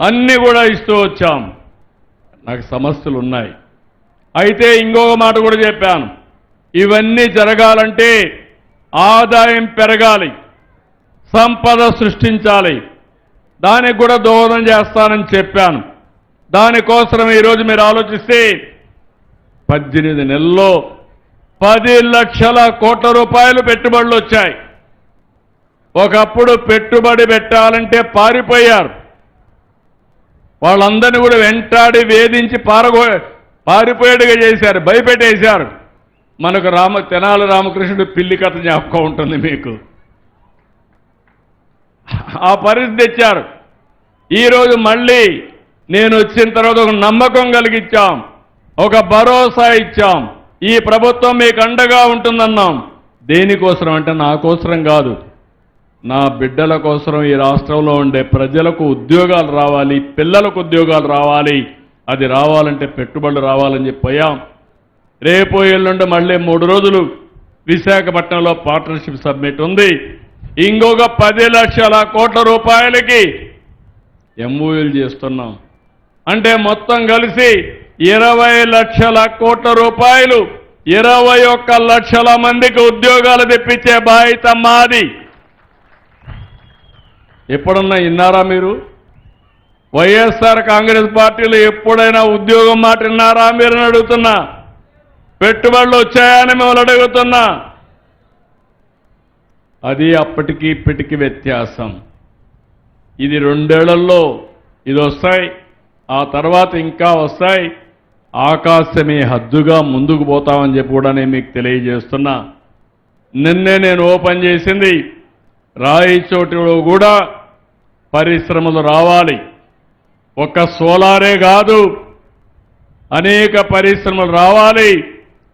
అన్ని కూడా ఇస్తూ వచ్చాం. నాకు సమస్యలు ఉన్నాయి. అయితే ఇంకొక మాట కూడా చెప్పాను, ఇవన్నీ జరగాలంటే ఆదాయం పెరగాలి, సంపద సృష్టించాలి, దానికి కూడా దోహదం చేస్తానని చెప్పాను. దానికోసం ఈరోజు మీరు ఆలోచిస్తే 18 నెలల్లో 10 లక్షల కోట్ల రూపాయలు పెట్టుబడులు వచ్చాయి. ఒకప్పుడు పెట్టుబడి పెట్టాలంటే పారిపోయారు. వాళ్ళందరినీ కూడా వెంటాడి వేధించి పారిపోయేట్టుగా చేశారు, భయపెట్టేశారు. మనకు తెనాలి రామకృష్ణుడు పిల్లి కథ జ్ఞాపకం ఉంటుంది మీకు. ఆ పరిస్థితి తెచ్చారు. ఈరోజు మళ్ళీ నేను వచ్చిన తర్వాత ఒక నమ్మకం కలిగించాం, ఒక భరోసా ఇచ్చాం. ఈ ప్రభుత్వం మీకు అండగా ఉంటుందన్నాం. దేనికోసం అంటే నా కోసరం కాదు, నా బిడ్డల కోసం, ఈ రాష్ట్రంలో ఉండే ప్రజలకు ఉద్యోగాలు రావాలి, పిల్లలకు ఉద్యోగాలు రావాలి. అది రావాలంటే పెట్టుబడులు రావాలని చెప్పాం. రేపు ఎల్లుండి మళ్ళీ 3 రోజులు విశాఖపట్నంలో పార్ట్నర్షిప్ సబ్మిట్ ఉంది. ఇంకొక 10 లక్షల కోట్ల రూపాయలకి ఎంఓయూలు చేస్తున్నాం. అంటే మొత్తం కలిసి 20 లక్షల కోట్ల రూపాయలు, 21 లక్షల మందికి ఉద్యోగాలు తెప్పించే బాధ్యత మాది. ఎప్పుడన్నా విన్నారా మీరు? వైఎస్ఆర్ కాంగ్రెస్ పార్టీలో ఎప్పుడైనా ఉద్యోగం మాట విన్నారా మీరు అడుగుతున్నా? పెట్టుబడులు వచ్చాయని మిమ్మల్ని అడుగుతున్నా. అది అప్పటికి ఇప్పటికి వ్యత్యాసం. ఇది 2 ఏళ్లలో ఇది వస్తాయి, ఆ తర్వాత ఇంకా వస్తాయి. ఆకాశమే హద్దుగా ముందుకు పోతామని చెప్పి కూడా నేను మీకు తెలియజేస్తున్నా. నిన్నే నేను ఓపెన్ చేసింది, రాయచోటిలో కూడా పరిశ్రమలు రావాలి. ఒక సోలారే కాదు, అనేక పరిశ్రమలు రావాలి.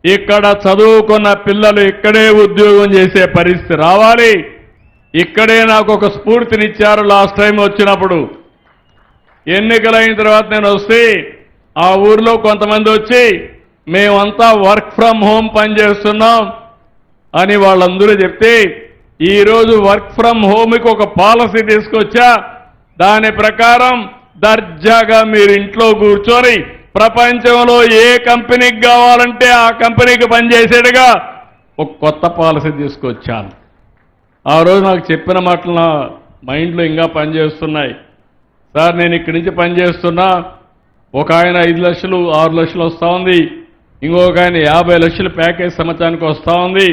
ఇక్కడ చదువుకున్న పిల్లలు ఇక్కడే ఉద్యోగం చేసే పరిస్థితి రావాలి. ఇక్కడే నాకు ఒక స్ఫూర్తినిచ్చారు లాస్ట్ టైం వచ్చినప్పుడు. ఎన్నికలైన తర్వాత నేను వస్తే ఆ ఊర్లో కొంతమంది వచ్చి మేమంతా వర్క్ ఫ్రమ్ హోమ్ పనిచేస్తున్నాం అని వాళ్ళందరూ చెప్తే, ఈరోజు వర్క్ ఫ్రమ్ హోమ్కి ఒక పాలసీ తీసుకొచ్చా. దాని ప్రకారం దర్జాగా మీరు ఇంట్లో కూర్చొని ప్రపంచంలో ఏ కంపెనీకి కావాలంటే ఆ కంపెనీకి పనిచేసేట్టుగా ఒక కొత్త పాలసీ తీసుకొచ్చాను. ఆ రోజు నాకు చెప్పిన మాటలు నా మైండ్లో ఇంకా పనిచేస్తున్నాయి. సార్, నేను ఇక్కడి నుంచి పనిచేస్తున్నా, ఒక ఆయన 5 లక్షలు 6 లక్షలు వస్తూ ఉంది, ఇంకొక ఆయన 50 లక్షలు ప్యాకేజ్ సంవత్సరానికి వస్తూ ఉంది.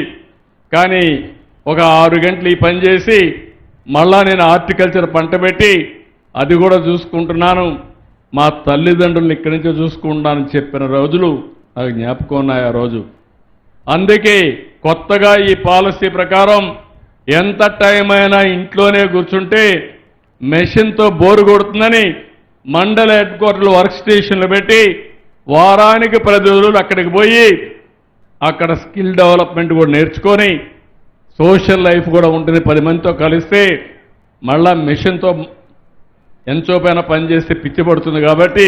కానీ ఒక 6 గంటలు ఈ పని చేసి మళ్ళా నేను హార్టికల్చర్ పంట పెట్టి అది కూడా చూసుకుంటున్నాను, మా తల్లిదండ్రులను ఇక్కడి నుంచే చూసుకుంటానని చెప్పిన రోజులు నాకు జ్ఞాపకం ఉన్నాయి ఆ రోజు. అందుకే కొత్తగా ఈ పాలసీ ప్రకారం ఎంత టైం అయినా ఇంట్లోనే కూర్చుంటే మెషిన్తో బోరు కొడుతుందని మండల హెడ్ క్వార్టర్లు వర్క్ స్టేషన్లు పెట్టి వారానికి 10 రోజులు అక్కడికి పోయి అక్కడ స్కిల్ డెవలప్మెంట్ కూడా నేర్చుకొని సోషల్ లైఫ్ కూడా ఉంటుంది. 10 మందితో కలిస్తే మళ్ళా మెషిన్తో ఎంతోపైన పనిచేస్తే పిచ్చి పడుతుంది కాబట్టి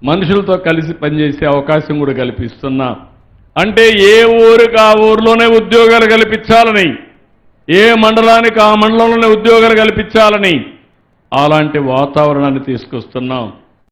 మనుషులతో కలిసి పనిచేసే అవకాశం కూడా కల్పిస్తున్నా. అంటే ఏ ఊరికి ఆ ఊరిలోనే ఉద్యోగాలు కల్పించాలని, ఏ మండలానికి ఆ మండలంలోనే ఉద్యోగాలు కల్పించాలని అలాంటి వాతావరణాన్ని తీసుకొస్తున్నాం.